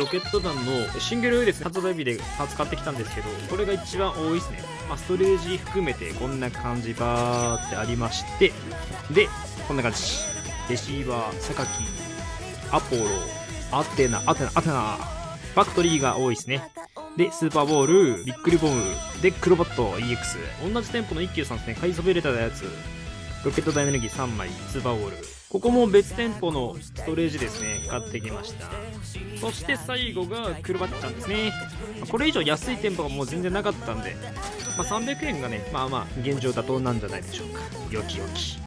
ロケット弾のシングルですね、発売日で使ってきたんですけど、これが一番多いですね。ストレージ含めてこんな感じバーってありまして、で、こんな感じ。レシーバー、榊、アポロ、アテナ、ファクトリーが多いですね。で、スーパーボール、ビックリボム、で、クロバット EX。同じ店舗の一休さんですね、買いそびれたやつ。ロケットダイナミギ3枚、スーパーボール。ここも別店舗のストレージですね、買ってきました。そして最後がクロバッチャンですね。これ以上安い店舗がもう全然なかったんで、300円がね、現状妥当なんじゃないでしょうか。よきよき。